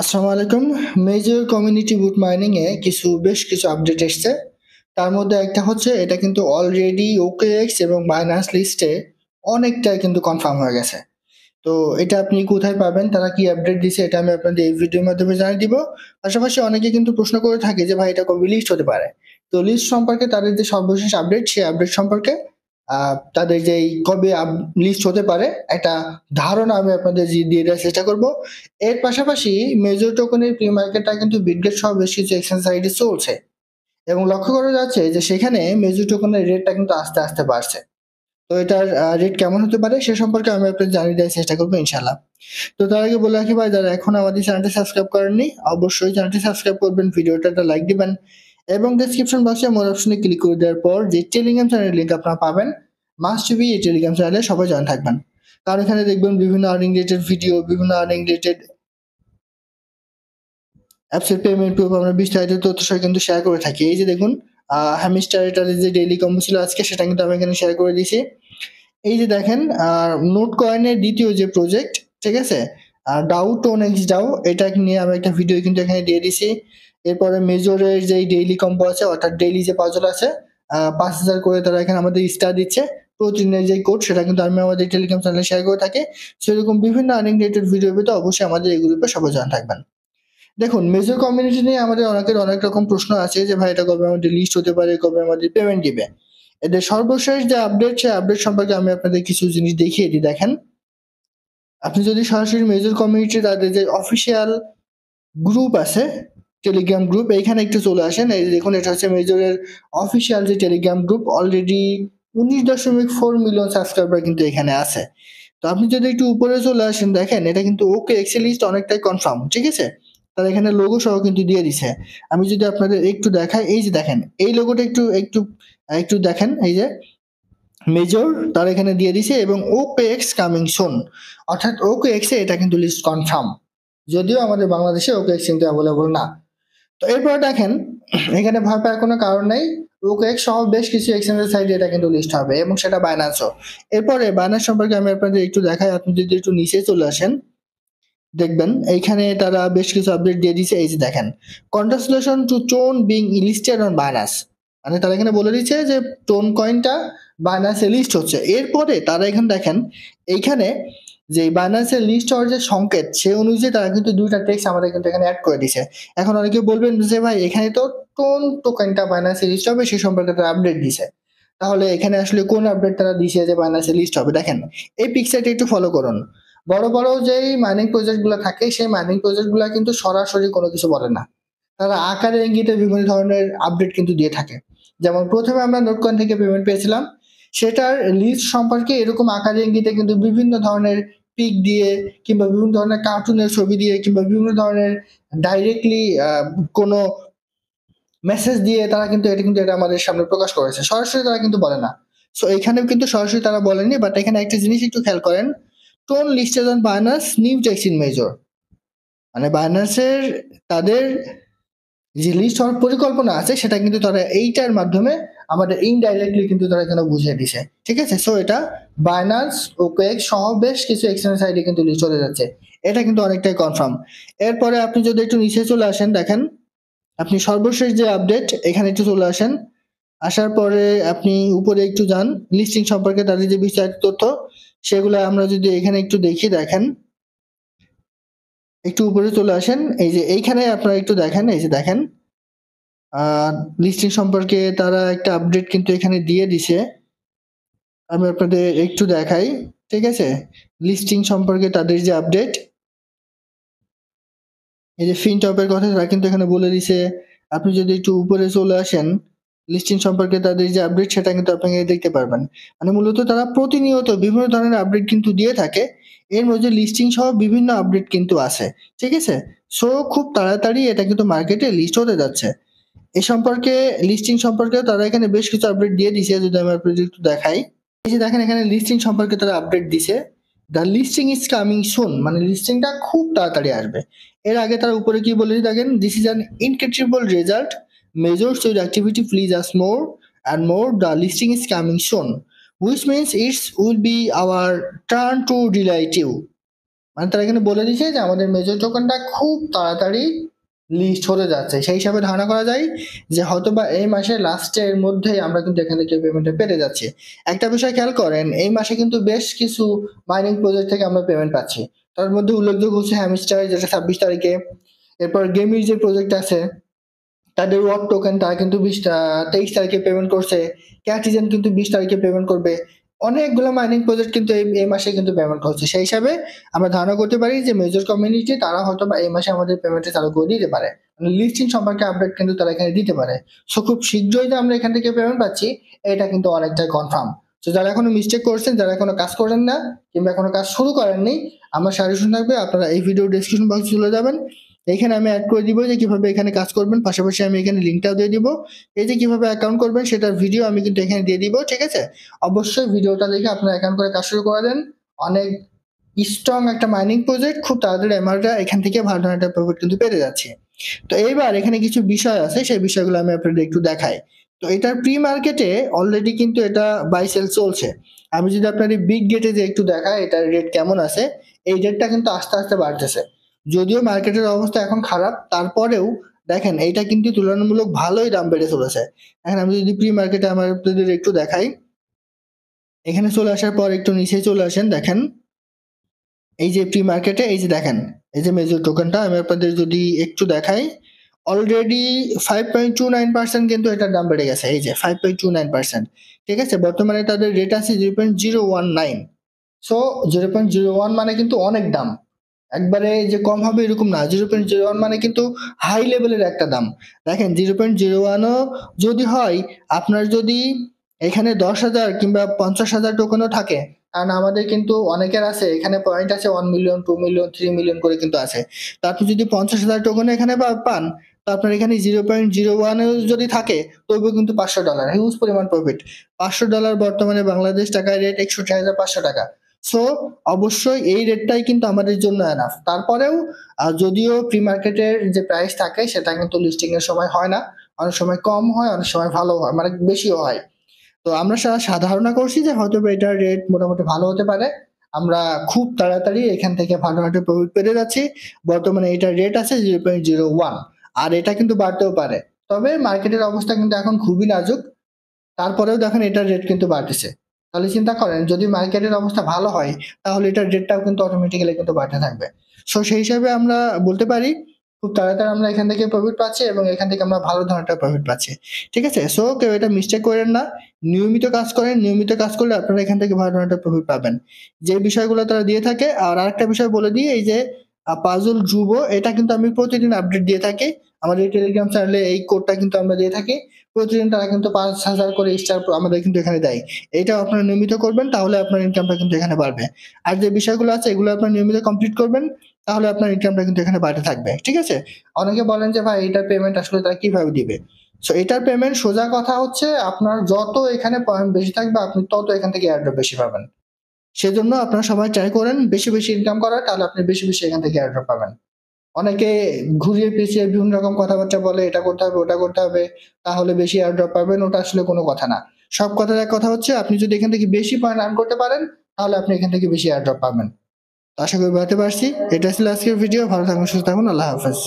আসসালামু আলাইকুম। Major community বুট mining এ বেশ কিছু আপডেট এসছে। তার মধ্যে একটা হচ্ছে এটা কিন্তু অলরেডি OKX এবং বাইন্যান্স লিস্টে অনেকটা কিন্তু কনফার্ম হয়ে গেছে। তো এটা আপনি কোথায় পাবেন, তারা কি আপডেট দিছে, এটা আমি আপনাদের এই ভিডিওর মাধ্যমে জানিয়ে দিব। পাশাপাশি অনেকে কিন্তু প্রশ্ন করে থাকে যে ভাই এটা কবে লিস্ট হতে পারে। তো লিস্ট সম্পর্কে তাদের যে সর্বশেষ আপডেট, সেই আপডেট সম্পর্কে তাদের যে কবে লিস্ট হতে পারে একটা ধারণা আমি আপনাদের দিয়ে দেওয়ার চেষ্টা করব। এর পাশাপাশি মেজর টোকেনের প্রি মার্কেটটা কিন্তু বিটগেট সহ বেশ কিছু এক্সচেঞ্জ সাইটে চলছে এবং লক্ষ্য করা যাচ্ছে যে সেখানে মেজর টোকেনের রেটটা কিন্তু আস্তে আস্তে বাড়ছে। তো এটার রেট কেমন হতে পারে সে সম্পর্কে আমি আপনাদের জানিয়ে দেওয়ার চেষ্টা করবো ইনশাল্লাহ। তো তার আগে বলে রাখি ভাই, যারা এখন আমাদের চ্যানেলটি সাবস্ক্রাইব করেননি অবশ্যই চ্যানেলটি সাবস্ক্রাইব করবেন, ভিডিওটা একটা লাইক দিবেন এবং ডেসক্রিপশন বক্সে মোর অপশনে ক্লিক করে দেওয়ার পর যে টেলিগ্রাম চ্যানেলের লিঙ্ক আপনারা পাবেন, মাস্ট বি এই টেলিগ্রাম চ্যানেলে সবাই জয়েন থাকবেন। কারণ এখানে দেখবেন বিভিন্ন আর্নিং রিলেটেড ভিডিও, বিভিন্ন আর্নিং রিলেটেড অ্যাপসের পেমেন্ট প্রুফ আমরা বিস্তারিত তথ্য সহ কিন্তু শেয়ার করে থাকি। এই যে দেখুন, হ্যামিস্টার এটার যে ডেইলি কম্বো ছিল আজকে, সেটা কিন্তু আমি এখানে শেয়ার করে দিয়েছি। এই যে দেখেন, নোট কয়েনের দ্বিতীয় যে প্রজেক্ট, ঠিক আছে, ডাউ টোন এক্স ডাউ, এটা নিয়ে আমি একটা ভিডিও কিন্তু এখানে দিয়ে দিছি। এরপরে মেজরের যে ডেইলি কম্বো আছে, অর্থাৎ ডেইলি যে পাজল আছে, 5,000 করে তারা এখানে আমাদের স্টার দিচ্ছে। প্রতিদিনের যে কোড, সেটা কিন্তু আমি আমাদের টেলিগ্রাম চ্যানেলে শেয়ার করে থাকি। সেরকম বিভিন্ন আর্নিং রিলেটেড ভিডিও পেতে অবশ্যই আমাদের এই গ্রুপে সবাই জয়েন থাকবেন। দেখুন, মেজর কমিউনিটি নিয়ে আমাদের অনেকের অনেক রকম প্রশ্ন আছে যে ভাই এটা কবে আমাদের লিস্ট হতে পারে, কবে আমাদের পেমেন্ট দিবে। এদের সর্বশেষ যে আপডেট, সেই আপডেট সম্পর্কে আমি আপনাদের কিছু জিনিস দেখিয়ে দিই। দেখেন, আপনি যদি সরাসরি মেজর কমিউনিটি তাদের যে অফিসিয়াল গ্রুপ আছে, টেলিগ্রাম গ্রুপ, এইখানে একটু চলে আসেন। এই দেখুন, এটা হচ্ছে মেজরের অফিসিয়াল যে Telegram group, already 19.4 million subscriber কিন্তু এখানে আছে। তো আপনি যদি একটু উপরে চলে আসেন, দেখেন এটা কিন্তু ওকে এক্সেল লিস্ট অনেকটাই কনফার্ম, ঠিক আছে। তারা এখানে লোগো সহ কিন্তু দিয়ে দিছে। আমি যদি আপনাদের একটু দেখাই, এই যে দেখেন এই লোগোটা একটু একটু একটু দেখেন, এই যে মেজর তারা এখানে দিয়ে দিছে এবং OKX কামিং সুন, অর্থাৎ OKX এ এটা কিন্তু লিস্ট কনফার্ম, যদিও আমাদের বাংলাদেশে OKX কিন্তু অ্যাভেলেবল না। তো এরপর দেখেন, এখানে ভয় পাওয়ার কোনো কারণ নেই। OKX সহ বেশ কিছু এক্সচেঞ্জের সাইটে এটা কিন্তু লিস্ট হবে এবং সেটা বাইন্যান্সও। এরপরে বাইন্যান্স সম্পর্কে আমি আপনাদের একটু দেখাই। আপনি যদি একটু নিচে চলে আসেন, দেখবেন এইখানে তারা বেশ কিছু আপডেট দিয়ে দিয়েছে। এই যে দেখেন, congratulation two tone being listed on Binance, মানে তারা এখানে বলে দিচ্ছে যে টোন কয়েনটা বাইন্যান্সে লিস্ট হচ্ছে। এরপরে তারা এখানে দেখেন, এইখানে যে বাইন্যান্সের লিস্ট হওয়ার যে সংকেত, সে অনুযায়ী তারা কিন্তু দুইটা টেক্সট আমাদের কিন্তু এখানে অ্যাড করে দিছে। এখন অনেকে বলবেন যে ভাই এখানে তো টোন টোকেনটা বাইন্যান্সে লিস্ট হবে, সেই সম্পর্কে তারা আপডেট দিছে, তাহলে এখানে আসলে কোন আপডেট তারা দিছে যে বাইন্যান্সে লিস্ট হবে? দেখেন, এই পিকচারটা একটু ফলো করুন। বড় বড় যেই মাইনিং প্রজেক্ট গুলো থাকে, সেই মাইনিং প্রজেক্ট গুলা কিন্তু সরাসরি কোনো কিছু বলে না, তারা আকারে ইঙ্গিতে বিভিন্ন ধরনের আপডেট কিন্তু দিয়ে থাকে। যেমন প্রথমে আমরা নোটকয়েন থেকে পেমেন্ট পেয়েছিলাম, সেটার লিস্ট সম্পর্কে এরকম আকারে ইঙ্গিতে কিন্তু বিভিন্ন ধরনের পিক দিয়ে, কিংবা বিভিন্ন ধরনের কার্টুনের ছবি দিয়ে, কিংবা বিভিন্ন ধরনের ডাইরেক্টলি কোনো মেসেজ দিয়ে তারা কিন্তু এটা আমাদের সামনে প্রকাশ করেছে, সরাসরি তারা কিন্তু বলে না। সো এখানেও কিন্তু সরাসরি তারা বলেনি, বাট এখানে একটা জিনিস একটু খেয়াল করেন, tone listed on Binance new text in major, মানে বাইন্যান্সের তাদের যে লিস্ট হওয়ার পরিকল্পনা আছে, সেটা কিন্তু তারা এইটার মাধ্যমে আমাদের ইনডাইরেক্টলি কিন্তু তারা এখানে বুঝিয়ে দিছে, ঠিক আছে। সো এটা বাইন্যান্স, OKX সহ বেশ কিছু এক্সচেঞ্জ সাইটে কিন্তু লিস্ট হতে যাচ্ছে, এটা কিন্তু অনেকটাই কনফার্ম। এরপরে আপনি যদি একটু নিচে চলে আসেন, দেখেন আপনি সর্বশেষ যে আপডেট, এখানে একটু চলে আসেন। আসার পরে আপনি উপরে একটু যান, লিস্টিং সম্পর্কে তাদের যে বিস্তারিত তথ্য, সেগুলো আমরা যদি এখানে একটু দেখি, দেখেন একটু উপরে চলে আসেন। এই যে এইখানে আপনারা একটু দেখেন, এই যে দেখেন লিস্টিং সম্পর্কে তারা একটা আপডেট কিন্তু এখানে দিয়ে দিছে। আমি আপনাদের একটু দেখাই, ঠিক আছে। লিস্টিং সম্পর্কে তাদের যে আপডেট, এই যে ফিনটপের কথা তারা কিন্তু এখানে বলে দিছে। আপনি যদি একটু উপরে চলে আসেন, লিস্টিং সম্পর্কে তাদের যে আপডেট, সেটা কিন্তু আপনি দেখতে পারবেন। মানে মূলত তারা প্রতিনিয়ত বিভিন্ন ধরনের আপডেট কিন্তু দিয়ে থাকে। এর মধ্যে লিস্টিং সহ বিভিন্ন আপডেট কিন্তু আছে, ঠিক আছে। সো খুব তাড়াতাড়ি এটা কিন্তু মার্কেটে লিস্ট হতে যাচ্ছে। এই সম্পর্কে, লিস্টিং সম্পর্কে তারা এখানে বেশ কিছু আপডেট দিয়ে দিছে। যদি আমি আপনাদের একটু দেখাই, এই যে দেখেন এখানে লিস্টিং সম্পর্কে তারা আপডেট দিছে। দ্য লিস্টিং ইজ কামিং সুন, মানে লিস্টিংটা খুব তাড়াতাড়ি আসবে। এর আগে তারা উপরে কি বলে দেখেন, this is an incredible result, measures your activity please us more and more, the listing is coming soon, which means it's will be our turn to delight you. মানে তারা এখানে বলে দিচ্ছে যে আমাদের মেজর টোকেনটা খুব তাড়াতাড়ি লিস্ট হতে যাচ্ছে। সেই হিসাবে ধারণা করা যায় যে হয়তোবা এই মাসের লাস্টের মধ্যেই আমরা কিন্তু এখান থেকে পেমেন্টটা পেতে যাচ্ছি। একটা বিষয় খেয়াল করেন, এই মাসে কিন্তু বেশ কিছু মাইনিং প্রজেক্ট থেকে আমরা পেমেন্ট পাচ্ছি। তার মধ্যে উল্লেখযোগ্য হচ্ছে হ্যামস্টার, যেটা 26 তারিখে। এরপর গেমির যে প্রজেক্ট আছে তাদের ওয়ার্ড টোকেন তারা কিন্তু 23 তারিখে পেমেন্ট করছে। ক্যাটিজেন কিন্তু 20 তারিখে পেমেন্ট করবে। অনেকগুলো মাইনিং প্রজেক্ট কিন্তু এই মাসে কিন্তু পেমেন্ট করছে। সেই হিসাবে আমরা ধারণা করতে পারি যে মেজর কমিউনিটি তারা হয়তো বা এই মাসে আমাদের পেমেন্টটা চালু করে দিতে পারে, মানে লিস্টিং সম্পর্কে আপডেট কিন্তু তারা এখানে দিতে পারে। সো খুব শীঘ্রই যে আমরা এখান থেকে পেমেন্ট পাচ্ছি এটা কিন্তু অনেকটাই কনফার্ম। তো যারা এখনো মিস্টেক করছেন, যারা এখনো কাজ করেন না কিংবা এখনো কাজ শুরু করেননি, আমার সাজেশন থাকবে আপনারা এই ভিডিও ডেসক্রিপশন বক্সে চলে যাবেন। এখানে আমি অ্যাড করে দিব যে কিভাবে এখানে কাজ করবেন, পাশাপাশি আমি এখানে লিঙ্কটাও দিয়ে দিব। এই যে কিভাবে অ্যাকাউন্ট করবেন সেটার ভিডিও আমি কিন্তু এখানে দিয়ে দিব, ঠিক আছে? অবশ্যই ভিডিওটা দেখে আপনারা অ্যাকাউন্ট করে কাজ শুরু করে দেন। অনেক স্ট্রং একটা মাইনিং প্রজেক্ট, খুব তাড়াতাড়ি আমরা এখান থেকে ভালো ধরনের একটা প্রফিট কিন্তু পেতে যাচ্ছি। তো এইবার এখানে কিছু বিষয় আছে, সেই বিষয়গুলো আমি আপনাদের একটু দেখাই। তো এটার প্রি মার্কেটে অলরেডি কিন্তু এটা বাই সেল চলছে। আমি যদি আপনাদের বিগ গেটে যে একটু দেখাই এটার রেট কেমন আছে, এই রেটটা কিন্তু আস্তে আস্তে বাড়তেছে। যদিও মার্কেটের অবস্থা এখন খারাপ, তারপরেও দেখেন এইটা কিন্তু তুলনামূলক ভালোই দাম বেড়ে চলেছে। এখন আমি যদি প্রি মার্কেটে আমার আপনাদের একটু দেখাই, এখানে চলে আসার পর একটু নিচে চলে আসেন, দেখেন এই যে প্রি মার্কেটে এই যে দেখেন এই যে মেজর টোকেনটা আমি আপনাদের যদি একটু দেখাই, অলরেডি 5.29% কিন্তু এটার দাম বেড়ে গেছে। এই যে 5.29%, ঠিক আছে? বর্তমানে তাদের রেট আছে 0.019। সো 0.01 মানে কিন্তু অনেক দাম, একবারে যে কম হবে এরকম না। 0.01 মানে কিন্তু হাই লেভেলের একটা দাম। দেখেন 0.01ও যদি হয়, আপনার যদি এখানে 10,000 কিংবা 50,000 টোকেনও থাকে, কারণ আমাদের কিন্তু অনেকের আছে এখানে পয়েন্ট আছে 1 মিলিয়ন, 2 মিলিয়ন, 3 মিলিয়ন করে কিন্তু আছে। তো আপনি যদি 50,000 টোকেন এখানে পান, তো আপনার এখানে 0.01ও যদি থাকে তবুও কিন্তু $500, হিউজ পরিমাণ প্রফিট। $500 বর্তমানে বাংলাদেশ টাকায় রেট 61,500 টাকা। সো অবশ্যই এই রেটটাই কিন্তু আমাদের জন্য এনাফ। তারপরেও যদিও প্রি মার্কেটের যে প্রাইস থাকে সেটা কিন্তু লিস্টিং এর সময় হয় না, অনেক সময় কম হয়, অনেক সময় ভালো হয়, মানে বেশিও হয়। তো আমরা ধারণা করছি যে হয়তো এটার রেট মোটামুটি ভালো হতে পারে। আমরা খুব তাড়াতাড়ি এখান থেকে ভালো একটা প্রফিট পেতে যাচ্ছি। বর্তমানে এটার রেট আছে 0.01, আর এটা কিন্তু বাড়তেও পারে। তবে মার্কেটের অবস্থা কিন্তু এখন খুবই নাজুক, তারপরেও দেখেন এটার রেট কিন্তু বাড়তেছে। তাহলে চিন্তা করেন যদি মার্কেটের অবস্থা ভালো হয় তাহলে এটার রেটটাও কিন্তু অটোমেটিক্যালি কিন্তু বাড়তে থাকবে। সো সেই হিসাবে আমরা বলতে পারি খুব তাড়াতাড়ি আমরা এখান থেকে প্রফিট পাচ্ছি এবং এখান থেকে আমরা ভালো ধরনের প্রফিট পাচ্ছি, ঠিক আছে? সো কেউ এটা মিস্টেক করেন না, নিয়মিত কাজ করেন, নিয়মিত কাজ করলে আপনারা এখান থেকে ভালো ধরনের প্রফিট পাবেন, যে বিষয়গুলো তারা দিয়ে থাকে। আর আরেকটা বিষয় বলে দিই, এই যে পাজল ধ্রুব, এটা কিন্তু আমি প্রতিদিন আপডেট দিয়ে থাকি আমাদের টেলিগ্রাম চ্যানেলে। এই কোডটা কিন্তু আমরা দিয়ে থাকি প্রতিদিন, তারা কিন্তু 5,000 করে স্টার আমাদের কিন্তু এখানে দেয়। এইটাও আপনারা নিয়মিত করবেন, তাহলে আপনার ইনকামটা কিন্তু এখানে বাড়বে। আর যে বিষয়গুলো আছে এগুলো আপনার নিয়মিত কমপ্লিট করবেন, তাহলে আপনার ইনকামটা কিন্তু এখানে বাড়তে থাকবে, ঠিক আছে? অনেকে বলেন যে ভাই এটার পেমেন্ট আসলে তারা কিভাবে দিবে? সো এটার পেমেন্ট সোজা কথা হচ্ছে আপনার যত এখানে পয়েন্ট বেশি থাকবে আপনি তত এখান থেকে এয়ারড্রপ বেশি পাবেন। সেজন্য আপনারা সবাই ট্রাই করেন বেশি বেশি ইনকাম করার, তাহলে আপনি বেশি বেশি এখান থেকে এয়ারড্রপ পাবেন। অনেকে ঘুরিয়ে পেঁচিয়ে বিভিন্ন রকম কথাবার্তা বলে, এটা করতে হবে ওটা করতে হবে তাহলে বেশি এয়ারড্রপ পাবেন, ওটা আসলে কোনো কথা না। সব কথার এক কথা হচ্ছে আপনি যদি এখান থেকে বেশি পয়েন্ট আর্ন করতে পারেন তাহলে আপনি এখান থেকে বেশি এয়ারড্রপ পাবেন। তো আশা করি বুঝতে পারছি। এটা ছিল আজকের ভিডিও। ভালো থাকুন, সুস্থ থাকুন, আল্লাহ হাফেজ।